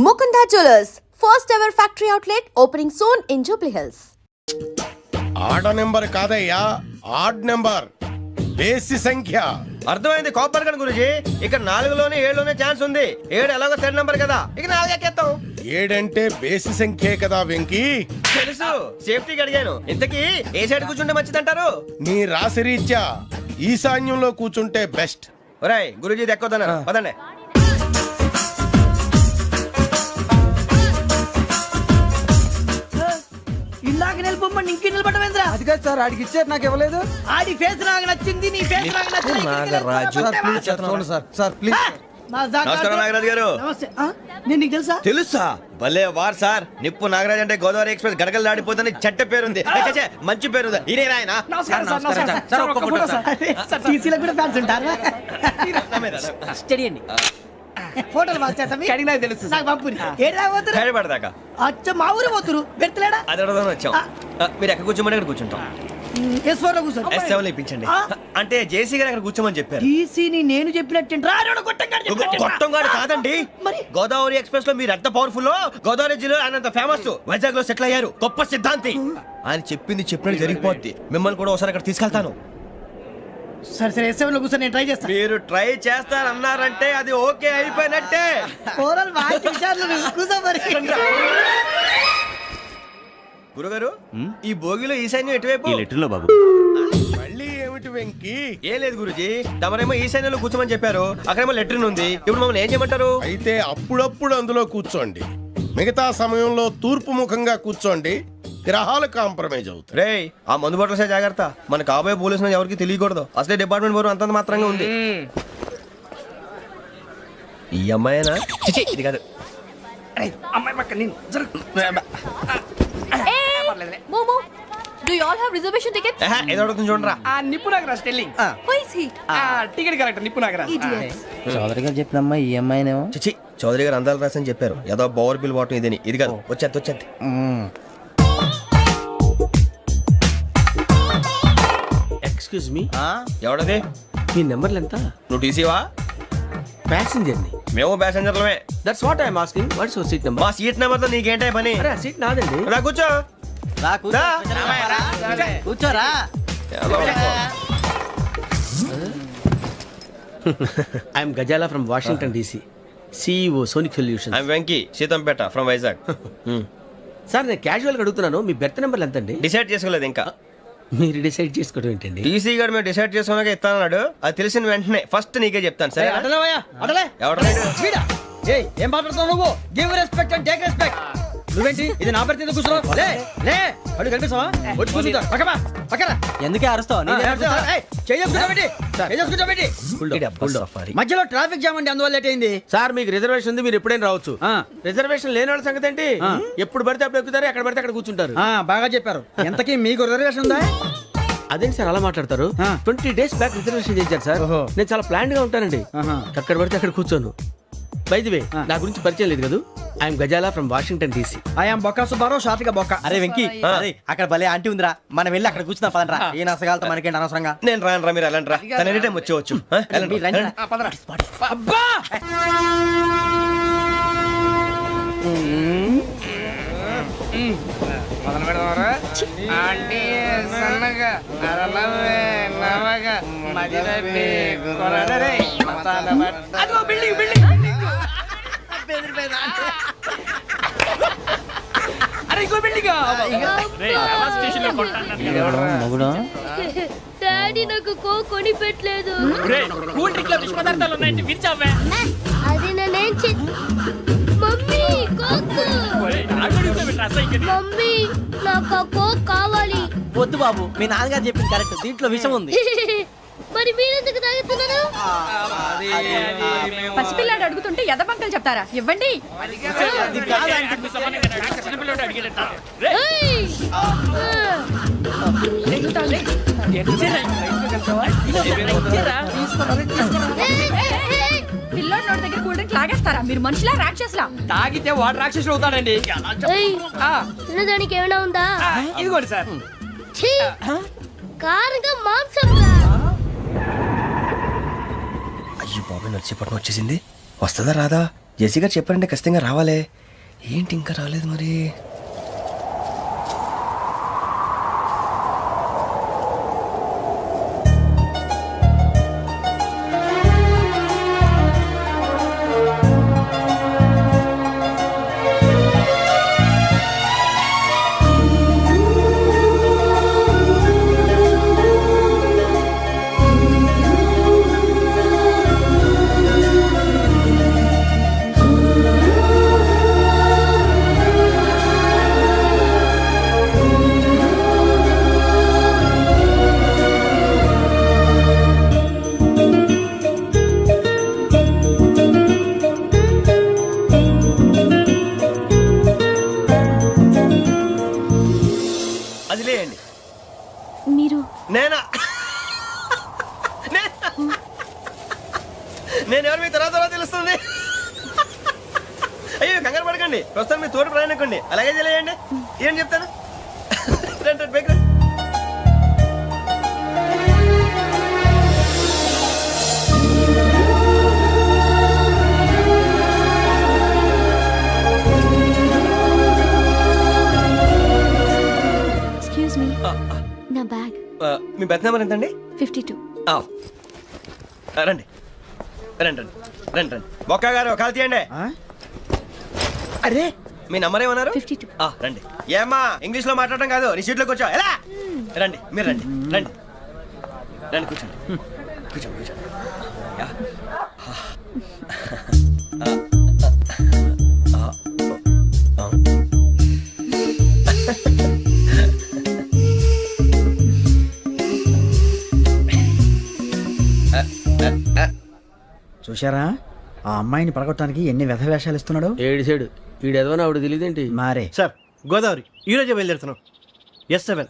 Mukunda Jewelers, first ever factory outlet opening soon in Jubilee Hills. ఆడ number కాదయ్యా, odd number, బేసి సంఖ్య. అర్థమైంది కాపర్ గన్ గురించి. ఇక్కడ 4లోనే 7లోనే ఛాన్స్ ఉంది. 7 ఎలాగో సెడ్ నంబర్ కదా, ఇక 4 ఎక్కేస్తాం. 7 అంటే బేసి సంఖ్యే కదా వెంకీ. తెలుసు, సేఫ్టీకి అడిగాను. ఇంతకీ ఏ సైడ్ కూర్చుంటే మంచిదంటారు? నీ రాశి రీత్యా ఈశాన్యంలో కూర్చుంటే బెస్ట్. ఒరేయ్ గురూజీ దెక్కొద్దన్నారు, పదండి. ఇందాక నిలబొమ్మని ఇంకే నిలబడమేంద్రా? అది కాదు సార్, ఆడికి ఇచ్చారు, నాకు ఇవ్వలేదు. ఆడి ఫేస్ నాకు నచ్చింది, నీ ఫేస్ నాకు నచ్చింది. నాగరాజు. సార్ ప్లీజ్ సార్, చూడండి సార్, సార్ ప్లీజ్. నమస్కారం నాగరాజు గారు. నమస్తే. నేను నీకు తెలుసా? తెలుసా? భలే వార్ సార్. నిప్పు నాగరాజ్ అంటే గోదావరి ఎక్స్ప్రెస్ గడగలు దాడిపోతుంది చెట్ట పేరుంది. మంచి పేరుంది. ఇదే ఆయన. నమస్కారం సార్, నమస్కారం సార్. ఒక్క ఫోటో సార్. సార్ టీసీలో కూడా ఫ్యాన్స్ ఉంటారా? స్టడీ అండి. ఫోటోలు మార్చేస్తాం. కడిగినా తెలుసు. నాకు పంపుని. ఏడా పోతురు? హైదరాబాద్దాకా. అచ్చ మా ఊరు పోతురు. పెడతలేడా? అది అడగదామని వచ్చాం. మీరు ఎక్కడ కూర్చోమని అక్కడ కూర్చుంటాం. S4 లో కూర్చో. S7 లో ఇప్పించండి. అంటే జేసీ గారు అక్కడ కూర్చోమని చెప్పారు. టీసీని నేను చెప్పినట్టు గొట్టంగాడు కాదండి. మరి గోదావరి ఎక్స్ప్రెస్ లో మీరు ఎంత పవర్ఫుల్, గోదావరి జిల్లా ఆయన ఫేమస్, వైజాగ్ లో సెటిల్ అయ్యారు, గొప్ప సిద్ధాంతి. ఆయన చెప్పింది చెప్పినట్టు జరిగిపోద్ది. మిమ్మల్ని కూడా ఒకసారి అక్కడ తీసుకెళ్తాను. సరే సరే, S7 లో కూర్చో, నేను ట్రై చేస్తాను. మీరు ట్రై చేస్తారన్నారంటే అది ఓకే అయిపోయినట్టే. ఓవరాల్ వాటి విషయాలు కూర్చో మరి. గురుగారు, ఈ భోగిలో ఈశాన్యం ఎటువైపు? బాబు మళ్ళీ ఏమిటి వెంకీ? ఏం లేదు గురుజీ, తమరేమో ఈశాన్యంలో కూర్చోమని చెప్పారు, అక్కడేమో లెట్రిన్ ఉంది. ఇప్పుడు మమ్మల్ని ఏం చేయమంటారు? అయితే అప్పుడప్పుడు అందులో కూర్చోండి, మిగతా సమయంలో తూర్పు ముఖంగా కూర్చోండి. గ్రహాలు కాంప్రమైజ్ అవుతాయి. రేయ్, ఆ మందు బట్టలసే జాగ్రత్త. మన కాబోయే పోలీసులు ఎవరికి తెలియకూడదు. అసలే డిపార్ట్మెంట్ బోరు అంతంత మాత్రంగా ఉంది. ఈ అమ్మాయినా? చిచి, ఇది కాదు. అమ్మాయి పక్క నేను Momo, do you all have reservation tickets? ఏదో అడుగుతుంది చూడరా. ఆ నిప్పు Nagaraj telling. Who is he? Ticket correct, నిప్పు నాగరాజ్. Idiots. చౌదరి గారు చెప్పినమ్మా ఈ అమ్మాయినేమో. చిచి, చౌదరి గారు అందాలు రాసని చెప్పారు. ఏదో బోర్ బిల్ వాటం ఇదని. ఇది కాదు, వచ్చేది. Excuse me, ఎవడది? మీ నెంబర్లు ఎంత? నువ్వు టీసీవా? ప్యాసింజర్ ని. మేము ప్యాసెంజర్లమే. That's what I'm asking. What's your seat number? మా సీట్ నెంబర్ తో నీకేంటే పని? అరే సీట్ నాదండి. రా కూర్చో. రా. కూర్చోరా. I'm Ghazala from Washington DC, CEO Sonic Solution. I'm Venky, Sitampeta from Vizag. Sir నేను క్యాజువల్ గా అడుగుతున్నాను, మీ బెర్త్ నెంబర్లు ఎంత అండి? డిసైడ్ చేసుకోలేదు ఇంకా. మీరు డిసైడ్ చేసుకోవడం ఏంటండి? టీసీ గారు మేము డిసైడ్ చేసుకున్నాక ఇస్తానన్నాడు. అది తెలిసిన వెంటనే ఫస్ట్ నీకే చెప్తాను. సరే ఎవడ ఏం మాట్లాడుతున్నావు నువ్వు? Give respect and take respect. నువ్వేంటి ఇది నా పరిస్థితి కూర్చున్నావు? లే లే, అడుగు కనిపిస్తావా? వచ్చి కూర్చుంటా. పక్కన ఎందుకే అరుస్తావు? మధ్యలో ట్రాఫిక్ జామ్ అండి, అందువల్ల లేట్ అయింది. సార్ మీకు రిజర్వేషన్ ఉంది, మీరు ఎప్పుడైనా రావచ్చు. రిజర్వేషన్ లేని వాళ్ళ సంగతి ఏంటి? ఎప్పుడు పడితే అప్పుడు ఎక్కుతారు, ఎక్కడ పడితే అక్కడ కూర్చుంటారు. బాగా చెప్పారు. ఎంతకీ మీకు రిజర్వేషన్ ఉందా? అదేంటి సార్ అలా మాట్లాడతారు? 20 days బ్యాక్ రిజర్వేషన్ చేశారు సార్. నేను చాలా ప్లాన్డ్ గా ఉంటానండి. అక్కడ పడితే అక్కడ కూర్చోను. బై ది వే, నా గురించి పరిచయం లేదు కదా. I'm Ghazala from Washington DC. I'm Bokka Subbarao, షాతిక బొక్క. అరే వెంకీ, అక్కడ భలే ఆంటీ ఉందిరా, మనం వెళ్ళి అక్కడ కూర్చున్నా పదనరా. ఏ నసగాలతో మనకేంటి అనవసరంగా. నేను రాను, మీరు వెళ్ళండి రా. తన ఎనీ టైం వచ్చేవచ్చు. అబ్బా మొదలు పెడదామరా? ఆంటీ సన్నగా అరలవే నవగా మదిరపి కొరడరే మతాల బట్ట. అదిగో బిల్డింగ్ బిల్డింగ్. అరే ఇంకో బిల్డింగ్. డాడీ నాకు కోక్ కొని పెట్టలేదు. కూల్ డ్రింక్ లో విష పదార్థాలు ఉన్నాయంటే విరిచావే. అది నేనేం మమ్మీ కోక్. మమ్మీ నాకు ఆ కోక్ కావాలి. వద్దు బాబు, మీ నాన్నగారు చెప్పింది కరెక్ట్, దీంట్లో విషయం ఉంది. మరి మీరెందుకు తాగుతున్నారు? పసిపిల్లాడు అడుగుతుంటే ఎదబంకలు చెప్తారా? ఇవ్వండి. ఏయ్! పిల్లోడు నోటి దగ్గర కూల్ డ్రింక్ లాగేస్తారా? మీరు మనుషులా రాక్షసులా? తాగితే వాడు రాక్షసుడు అవుతాడండి. ఏయ్! తినడానికి ఏమైనా ఉందా? ఇదిగోండి సార్. ఛీ! కారంగా మాంసం రా. అయ్యో బాబాయ్, నడిచేపట్నం వచ్చేసింది. వస్తుందా రాదా? జెసి గారు చెప్పారంటే ఖచ్చితంగా రావాలే. ఏంటి ఇంకా రాలేదు మరి? అది లేయండి. మీరు నేనా? నేను ఎవరు మీ తర్వాత తెలుస్తుంది. అయ్యో కంగారు పడకండి, ప్రస్తుతం మీ తోటి ప్రయాణకండి. అలాగే తెలియండి. ఏం చెప్తాను? రండి రండి, బైక్ రండి. ఎక్స్క్యూజ్ మీ, నా బ్యాగ్ మీ బెత్ నెంబర్ ఎంతండి? 52. రండి రండి రండి రండి రండి. బొక్క గారు కాల్ తీయండి. అరే మీ నంబర్ ఏమన్నారు? 52. రండి. ఏమ్మా ఇంగ్లీష్ లో మాట్లాడడం కాదు, నీ సీట్లో కూర్చో. ఎలా? రండి, మీరు రండి రండి రండి, కూర్చోండి కూర్చోండి కూర్చోండి. యా. చూశారా ఆ అమ్మాయిని పడగొట్టడానికి ఎన్ని వ్యధ వేషాలు ఇస్తున్నాడు. ఏడు సైడు వీడెదవని ఆవిడ తెలియదేంటి? మారే సార్ గోదావరి ఈరోజే బయలుదేరుతున్నాం. S7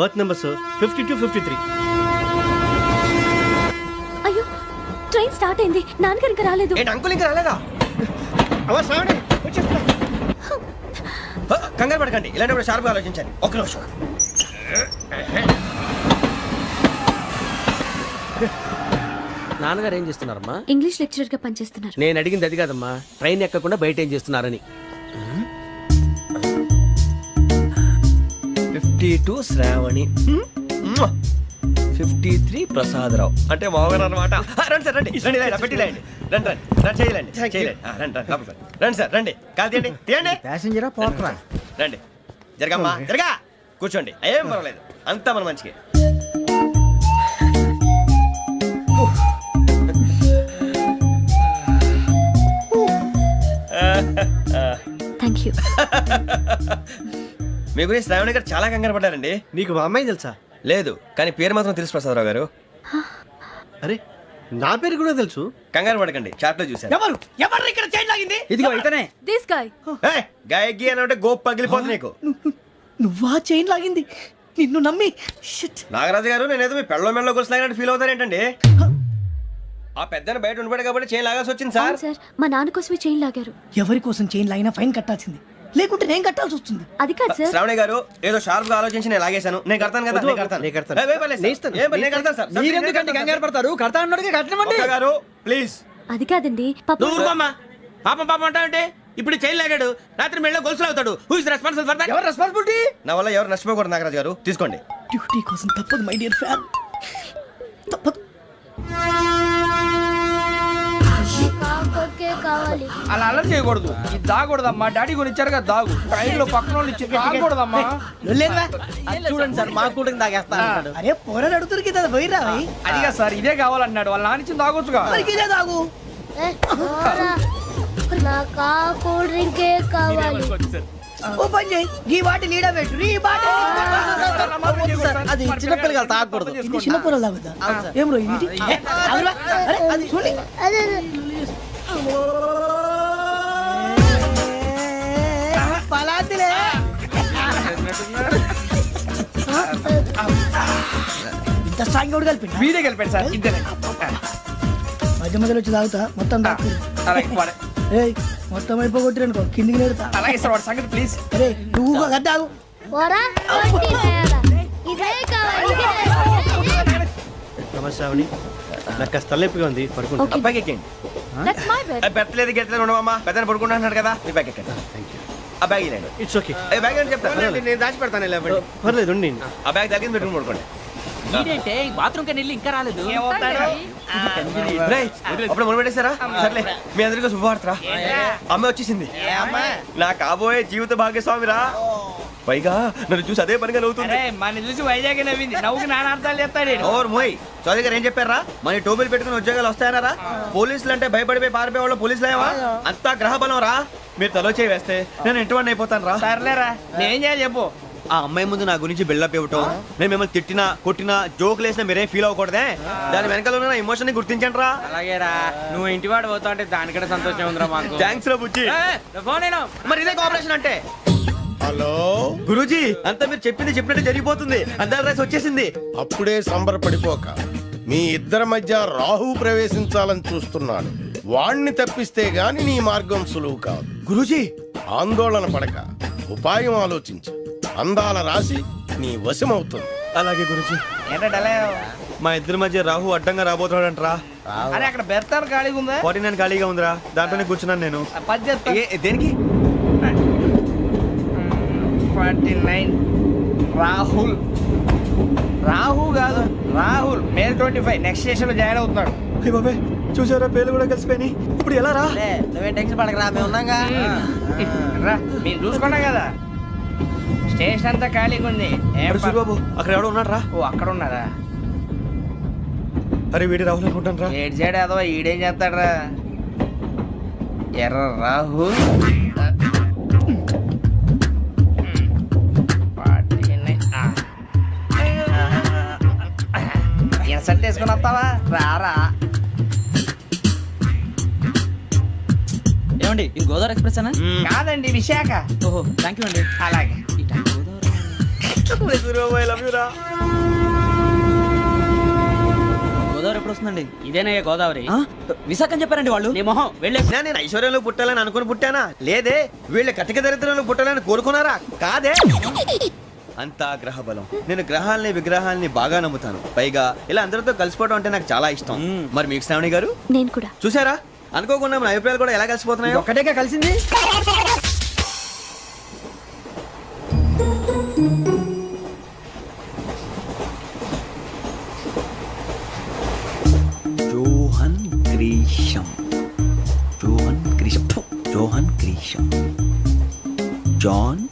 berth numbers 52, 53. అయ్యో, ట్రైన్ స్టార్ట్ అయింది. నాన్నగారు ఇంకా రాలేదు. ఏంటి అంకుల్ ఇంకా రాలేదా? కంగారు పడకండి, ఇలాంటప్పుడు షార్ప్గా ఆలోచించండి. ఒక్క నిమిషం. నాన్నగారు ఏం చేస్తున్నారమ్మా? ఇంగ్లీష్ లెక్చరర్ గా పనిచేస్తున్నారు. నేను అడిగింది అది కాదమ్మా, ట్రైన్ ఎక్కకుండా బయట ఏం చేస్తున్నారని. 52 శ్రావణి, 53 ప్రసాదరావు అంటే మామగారు అనమాట. రండి సార్ రండి రండి, ఇలా పెట్టి లేండి. రండి రండి రండి, చేయలేండి చేయలేండి. రండి రండి లోపలికి రండి. రండి సార్ రండి, కాదు తీయండి తీయండి. ప్యాసింజరా పోట్రా. రండి, జరగమ్మా జరగా, కూర్చోండి. ఏం పర్వాలేదు, అంతా మన మంచికి. Thank you. మీ గురించి శ్రావణి గారు చాలా కంగారు పడ్డారండి. నీకు మా అమ్మాయి తెలుసా? లేదు, కానీ పేరు మాత్రం తెలుసు ప్రసాదరావు గారు. అరే నా పేరు కూడా తెలుసు. కంగారు పడకండి, చాట్ లో చూశాను. ఎవరు ఎవరు ఇక్కడ చైన్ లాగింది? ఇదిగో ఇతనే. This guy. గాయకి అని అంటే గోప్ పగిలిపోతుంది నీకు. నువ్వా చైన్ లాగింది? నిన్ను నమ్మి షిట్. నాగరాజు గారు, నేనేదో మీ పెళ్ళ మెళ్ళ గురిసిలాగినట్టు ఫీల్ అవుతారు ఏంటండి? ఆ పెద్దని బయట ఉండిపోయాడు కాబట్టి చేయి లాగాల్సి వచ్చింది సార్. సార్, మా నాన్న కోసమే చైన్ లాగారు. ఎవరి కోసం చైన్ లాగినా ఫైన్ కట్టాల్సింది, లేకుంటే నేను కట్టాల్సి వస్తుంది. అది కాదు సార్. శ్రావణి గారు ఏదో షార్ప్ గా ఆలోచించి నేను లాగేశాను. నేను కడతాను కదా, నేను కడతాను. నేను కడతాను. ఏ, పర్లేదు సార్. ఏ, నేను కడతాను సార్. మీరెందుకంటే కంగారు పడతారు? కడతా అన్నాడుగా కట్టమండి. ఒక్క గారు ప్లీజ్. అది కాదండి, పాపం. నువ్వు ఊరుకోమ్మా. పాపం పాపం అంటావంటే ఇప్పుడు చైన్ లాగాడు, రాత్రి మెళ్ళ గొలుసులు అవుతాడు. Who is responsible for that? ఎవరు రెస్పాన్సిబిలిటీ? నా వల్ల ఎవరు నష్టపోకూడదు నాగరాజు గారు, తీసుకోండి. డ్యూటీ కోసం తప్పదు మై డియర్ ఫ్యాన్, తప్పదు. కాకొక్కే కావాలి. అలా అలర్ చేయకూడదు. ఇది దాగకూడదమ్మా. డాడీ కొని ఇచ్చారు కదా దాగు. ట్రైన్ లో పక్కన వాళ్ళు ఇచ్చి దాగకూడదమ్మా. లొల్లేదురా? అది చూడండి సార్, మా కూడా తాగేస్తా అన్నాడు. అరే పోరాడు అడుగుతారు కదా, పోయిరా భయ్. అదిగా సార్, ఇదే కావాలన్నాడు. వాళ్ళ నానిచ్చింది తాగొచ్చుగా. మరి ఇదే తాగు. పోరా. నాకు ఆ కూల్ డ్రింకే కావాలి. ఓ పని చేయి, ఈ బాటి లీడ పెట్టు. ఈ బాటి అది చిన్నపిల్లలు తాగకూడదు. ఇది చిన్నపిల్లలు తాగుతా. ఏం రో ఇది? ఆగురా. అరే అది చూడండి. అదే పలాతిలే. ఇంత స్ట్రాంగ్ కూడా కలిపి వీడే గెలిపాడు సార్. ఇద్దరే. మధ్య మధ్యలో వచ్చి తాగుతా, మొత్తం తాగు. అలాగే వాడు. ఏయ్ మొత్తం అయిపోగొట్టిరనుకో, కిందికి నేడుతా. అలాగే సార్, వాడు సంగతి ప్లీజ్. అరే నువ్వు గద్దాగు. పోరా. వడ్డీ తయారా. ఇదే కావాలి. ఇదే. నమస్తే శ్రావణి, నాకు కాస్త తలెప్పిగా ఉంది, పడుకుంటా. అబ్బాయికి ఎక్కండి. That's my bed. పెట్టలేదు గెట్టలేదు ఉండవమ్మా పెద్దని పడుకుంటున్నాడు కదా మీ బ్యాగ్ ఎక్కండి ఆ బ్యాగ్ ఇలాండి ఇట్స్ ఓకే బ్యాగ్ అని చెప్తాను నేను దాచి పెడతాను పర్లేదు ఉండి ఆ బ్యాగ్ తగ్గింది పెట్టుకుని పడుకోండి బాత్రూమ్ కి వెళ్ళి ఇంకా రాలేదు రేయ్, అప్పుడు మొదలు పెట్టేశారా సర్లే మీ అందరికీ శుభవార్తరా అమ్మ వచ్చేసింది నా కాబోయే జీవిత భాగ్యస్వామిరా పైగా నన్ను చూసి అదే పనిగా నవ్వుతుంది మన చూసి వైజాగ్ నవ్వింది నవ్వుకి నాన్న అర్థాలు చెప్తాడు ఓర్ మోయ్ చౌదరి గారు ఏం చెప్పారా మన టోబీలు పెట్టుకుని ఉద్యోగాలు వస్తాయనరా పోలీసులు అంటే భయపడిపోయి పారిపోయే వాళ్ళు పోలీసులు ఏవా అంతా గ్రహ బలం రా మీరు తలో చేయి వేస్తే నేను ఇంటివాడిని అయిపోతాను రా సర్లేరా నేనేం చేయాలి చెప్పు ఆ అమ్మాయి ముందు నా గురించి బిల్డప్ ఇవ్వటం నేను మిమ్మల్ని తిట్టినా కొట్టినా జోకులు వేసినా మీరేం ఫీల్ అవ్వకూడదే దాని వెనకాల ఉన్న ఎమోషన్ ని గుర్తించండి రా అలాగేరా నువ్వు ఇంటివాడు పోతా అంటే దానికంటే సంతోషం ఉందిరా మాకు థ్యాంక్స్ రా బుజ్జి ఫోన్ అయినా మరి ఇదే కోఆపరేషన్ అంటే హలో గురూజీ అంతా మీరు చెప్పింది చెప్పినట్టు జరిగిపోతుంది అందరి రైస్ వచ్చేసింది అప్పుడే సంబరపడిపోక మీ ఇద్దరి మధ్య రాహు ప్రవేశించాలని చూస్తున్నాడు వాణ్ణి తప్పిస్తే గాని నీ మార్గం సులువు కాదు. గురూజీ ఆందోళన పడక ఉపాయం ఆలోచించు. అందాల రాశి నీ వశమవుతుంది. అలాగే గురూజీ ఏంటంటే మా ఇద్దరి మధ్య రాహు అడ్డంగా రాబోతున్నాడంట్రా అరే అక్కడ బెర్తాను ఖాళీగా ఉందా 49 ఖాళీగా ఉందిరా దాంట్లోనే కూర్చున్నాను నేను పది చెప్తా దేనికి 49 రాహుల్ రాహు కాదు రాహుల్ మే 25 నెక్స్ట్ స్టేషన్ లో జాయిన్ అవుతున్నాడు హే బాబాయ్ చూసారా పేర్లు కూడా కలిసిపోయినాయి ఇప్పుడు ఎలా రా నువ్వేం టెన్షన్ పడకరా మేము ఉన్నాగా రా మీరు చూసుకున్నా కదా స్టేషన్ అంతా ఖాళీగా ఉంది ఏం ప- సూరిబాబు అక్కడ ఎవడో ఉన్నాడు రా ఓ అక్కడ ఉన్నారా అరే వీడి రాహుల్ అనుకుంటాను రా ఏడు సైడ్ ఏదో ఈడేం చేస్తాడరా ఎర్ర రాహు ఇన్సల్ట్ వేసుకుని వస్తావా రారా ఏమండి ఇది గోదావరి ఎక్స్ప్రెస్ అనా కాదండి విశాఖ ఓహో థ్యాంక్ యూ అండి అలాగే సూరిబాబు ఐ లవ్ యు రా గోదావరి ఎప్పుడు వస్తుందండి ఇదేనయ్య గోదావరి విశాఖ అని చెప్పారండి వాళ్ళు నీ మొహం వెళ్ళే నేను ఐశ్వర్యంలో పుట్టాలని అనుకుని పుట్టానా లేదే వీళ్ళ కటిక దరిద్రంలో పుట్టాలని కోరుకున్నారా కాదే అంతా గ్రహ బలం నేను గ్రహాలని విగ్రహాలని బాగా నమ్ముతాను పైగా ఇలా అందరితో కలిసిపోవడం అంటే నాకు చాలా ఇష్టం మరి మీకు శ్రావణి గారు నేను కూడా. చూసారా అనుకోకుండా మన అభిప్రాయాలు కూడా ఎలా కలిసిపోతున్నాయో ఒక్కటేగా కలిసింది John Grisham John Grisham John Grisham John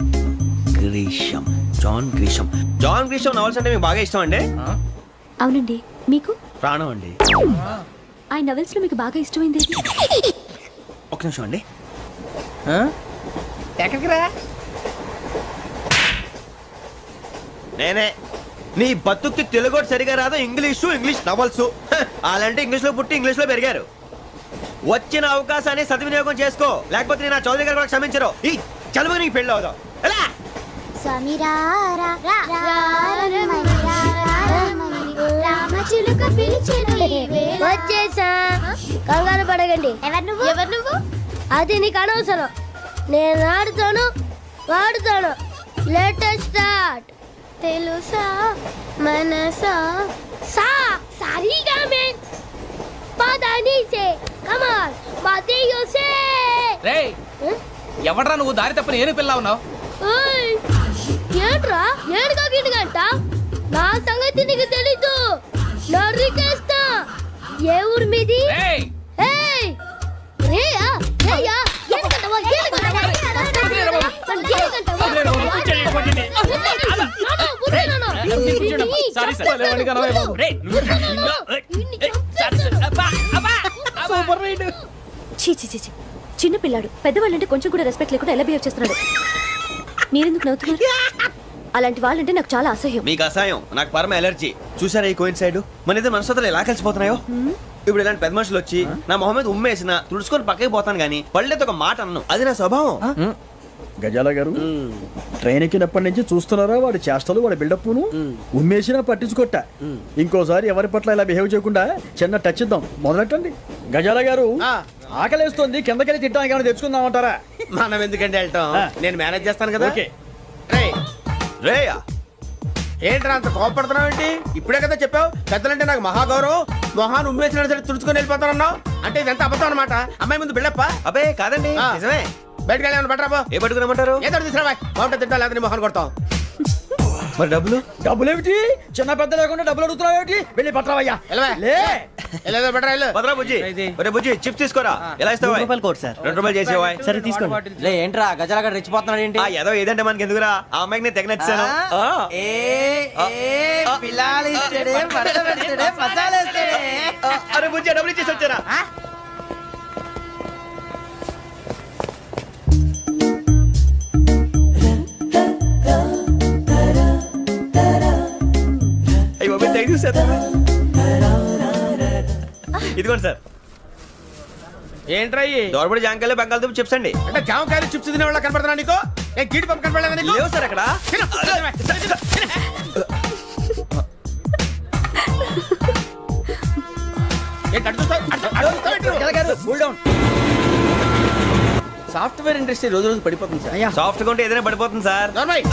Grisham John Grisham John Grisham novels అంటే మీకు బాగా ఇష్టం అండి అవునండి. మీకు? ప్రాణం అండి ఆ నవెల్స్ లో మీకు బాగా ఇష్టమైంది ఏది? ఒక నిమిషం అండి ఎక్కడికి రా నేనే నీ బతుక్కి తెలుగు సరిగా రాదు ఇంగ్లీష్ నవల్స్ అలాంటి ఇంగ్లీష్ లో పుట్టి ఇంగ్లీష్ లో పెరిగారు వచ్చిన అవకాశాన్ని సద్వినియోగం చేసుకో లేకపోతే నేను నా చౌదరి గారు కూడా క్షమించరు ఈ చదువు నీకు పెళ్ళి అవుదాం ఎలా వచ్చేసా కంగారు పడగండి ఎవరు నువ్వు అది నీకు అనవసరం నేను ఆడుతాను వాడుతాను లేటెస్ట్ స్టార్ట్ తెలుసా మనసా సా సారీగా మే పదని సే కమాల్ మాదేయో సే రేయ్ ఎవడ్రా నువ్వు దారి తప్పని ఏను పిల్ల ఉన్నావు ఓయ్ ఏంట్రా ఏడుగా గిడుగంట నా సంగతి నీకు తెలీదు నరికేస్తా ఏ ఊరు మీది రేయ్ ఏయ్ రేయా రేయా ఏడుగంటవా చీ చీ చీ చీ. చిన్న పిల్లాడు పెద్దవాళ్ళంటే కొంచెం కూడా రెస్పెక్ట్ లేకుండా ఎలా బిహేవ్ చేస్తున్నాడు. మీరెందుకు నవ్వుతున్నారు? అలాంటి వాళ్ళంటే నాకు చాలా అసహ్యం. మీకు అసహాయం నాకు పరమ ఎలర్జీ చూసారా ఈ కోయిన్ సైడ్ మన ఇద్దరు మనస్తత్వాలు ఎలా కలిసిపోతున్నాయో ఇప్పుడు ఇలాంటి పెద్ద మనుషులు వచ్చి నా మొహం మీద ఉమ్మేసిన తుడుచుకొని పక్కకి పోతాను కానీ పళ్ళేతో ఒక మాట అన్ను అది నా స్వభావం గజాల గారు ట్రైన్ ఎక్కినప్పటి నుంచి చూస్తున్నారా వాడి చేష్టలు వాడి బిల్డప్ను ఉమ్మేసినా పట్టించుకోట ఇంకోసారి ఎవరి పట్ల ఇలా బిహేవ్ చేయకుండా చిన్న టచ్ ఇద్దాం మొదలెట్టండి గజాల గారు ఆకలేస్తుంది కిందకెళ్ళి తిట్టడానికి ఏమైనా తెచ్చుకుందామంటారా? మనం ఎందుకంటే వెళ్ళటం నేను మేనేజ్ చేస్తాను కదా ఓకే. రేయా ఏంట్రా అంత కోపడుతున్నావు ఏంటి ఇప్పుడే కదా చెప్పావు పెద్దలంటే నాకు మహాగౌరవం మొహాన్ని ఉమ్మేసిన సరే తుడుచుకొని వెళ్ళిపోతానన్నావు అంటే ఇదంతా అబద్ధం అనమాట. అమ్మాయి ముందు బిల్డప్ప. అబ్బే కాదండి ఆ. నిజమే. బయటకు వెళ్ళి బట్రాబో. ఏ పట్టుకురమ్మంటారు? ఏదో తీసుకురా బాగుంటుంది తింటా లేదా మొహాన్ని కొడతాం. మరి డబ్బులు? డబ్బులు ఏమిటి చిన్న పెద్ద లేకుండా డబ్బులు అడుగుతున్నావు ఏమిటి వెళ్ళి పట్టరావయ్యా వెళ్ళవా? లే వెళ్ళేదో బట్రా వెళ్ళు. భద్రా బుజ్జి ఒరే బుజ్జి చిప్స్ తీసుకోరా. ఎలా ఇస్తావా? కోట్ సార్ 2 రూపాయలు చేసేవా? సరే తీసుకోండి. లే ఏంట్రా గజాలగడ రెచ్చిపోతున్నాడు ఏంటి? ఆ ఏదో ఏదంటే మనకి ఎందుకురా, ఆ అమ్మాయికి నేను తెగ నచ్చాను. అరే బుజ్జి డబ్బులు ఇచ్చేసి వచ్చారా? అయ్యో బాబోయ్, తెగ చూసేస్తారా? ఇదిగోండి సార్. ఏంట్రా ఇయ్యి? దోరబడి జాంకాయలు బంగాళదుంప చిప్స్ అండి. అంటే జామకాయలు చిప్స్ తినే వాళ్ళ కనపడుతున్నా నీకు? ఏ గీడి పంపు కనపడలేదా నీకు? లేవు సార్ అక్కడ. తిను. ఏంటి అటు చూస్తావు? అటు చూస్తావు ఏంటి? సాఫ్ట్వేర్ ఇండస్ట్రీ రోజు రోజు పడిపోతుంది సార్. అయ్యా సాఫ్ట్ గా ఉంటే ఏదైనా పడిపోతుంది సార్. నార్మల్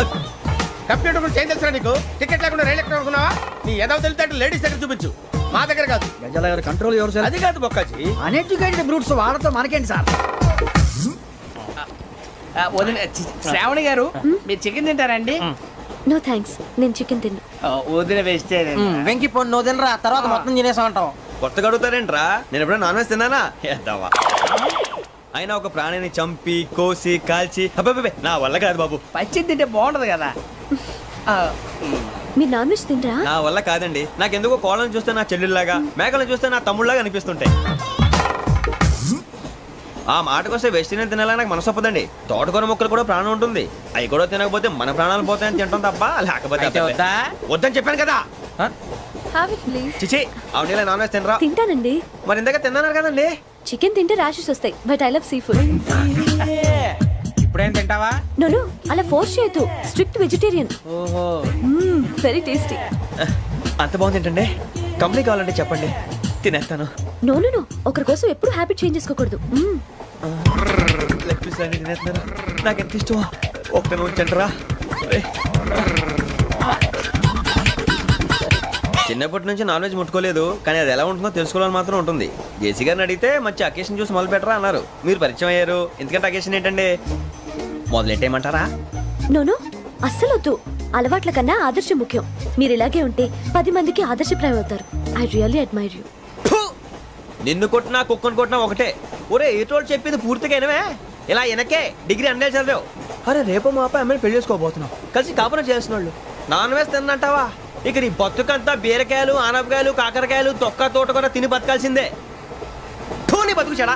కంప్యూటర్ గురించి ఏం తెలుసా నీకు? టికెట్ లేకుండా రైలు ఎక్కడ అనుకున్నావా? నీ ఏదో తెలితే లేడీస్ దగ్గర చూపించు, మా దగ్గర కాదు. గజాల గారు కంట్రోల్ ఎవరు సార్ అది కాదు బొక్కాజీ. అన్ఎడ్యుకేటెడ్ బ్రూట్స్ వాళ్ళతో మనకేంటి సార్ శ్రావణి గారు మీరు చికెన్ తింటారండి? నో థ్యాంక్స్, నేను చికెన్ తిన్నా. వదిన వేస్తే వెంకి పొన్ను నువ్వు తినరా తర్వాత మొత్తం తినేసా ఉంటాం. కొత్తగా అడుగుతారేంట్రా? నేను ఎప్పుడైనా నాన్ వెజ్ తిన్నానా? ఎద్దావా. అయినా ఒక ప్రాణిని చంపి కోసి కాల్చి అబ్బబ్బబ్బే, నా వల్ల కాదు బాబు. పచ్చి తింటే బాగుంటది కదా. మీరు నాన్ వెజ్ తినరా? నా వల్ల కాదండి. నాకెందుకో కోళ్ళని చూస్తే నా చెల్లెళ్ళలాగా, మేకలను చూస్తే నా తమ్ముళ్ళలాగా అనిపిస్తుంటాయి. ఆ మాటకొస్తే వెస్టిరియన్ తినాలని నాకు మనసు ఒప్పదండి. తోటకూర మొక్కలు కూడా ప్రాణం ఉంటుంది. అవి కూడా తినకపోతే మన ప్రాణాలు పోతాయని తింటాం తప్ప లేకపోతే అయితే వద్దా? వద్దని చెప్పాను కదా. Have it please. చిచి అవునీ నాన్ వెజ్ తినరా? తింటానండి. మరి ఇందాక తిన్నాను కదండి. చికెన్ తింటే ర్యాషెస్ వస్తాయి, but I love sea food. ఇప్పుడేం తింటావా? నో అలా ఫోర్స్ చేయొద్దు. Strict vegetarian. ఓహో వెరీ టేస్టీ. అంత బాగుంది ఏంటండి? కంపెనీ కావాలంటే చెప్పండి, తినేస్తాను. నో ఒకరి కోసం ఎప్పుడు హ్యాబిట్ చేంజ్ చేసుకోకూడదు. లెగ్ పీస్ అన్ని తినేస్తున్నారు. నాకు ఎంత ఇష్టం. ఒకటే ఉంచండిరా. చిన్నప్పటి నుంచి నాన్ వెజ్ ముట్టుకోలేదు, కానీ అది ఎలా ఉంటుందో తెలుసుకోవాలని మాత్రం ఉంటుంది. జేసీ గారిని అడిగితే మంచి అకేషన్ చూసి మొదలు పెట్టరా అన్నారు. మీరు పరిచయం అయ్యారు, ఎందుకంటే అకేషన్ ఏంటండి? మొదలెట్టేయమంటారా? నో అస్సలు వద్దు. అలవాట్ల కన్నా ఆదర్శం ముఖ్యం. మీరు ఇలాగే ఉంటే 10 మందికి ఆదర్శప్రాయం అవుతారు. I really admire you. నిన్ను కొట్టినా కుక్కను కొట్టినా ఒకటే. ఒరే ఏటోళ్ళు చెప్పింది పూర్తిగా వినవే. ఇలా వెనకే డిగ్రీ అన్నే చదివావు. అరే రేపు మా అబ్బాయి అమ్మాయిని పెళ్లి చేసుకోబోతున్నావు, కలిసి కాపురం చేసిన వాళ్ళు నాన్ వెజ్ తిన్నంటావా? ఇక నీ బతుకంతా బీరకాయలు ఆనపకాయలు కాకరకాయలు తొక్క తోట కూడా తిని బతకాల్సిందే. నీ బతుకు చెడా.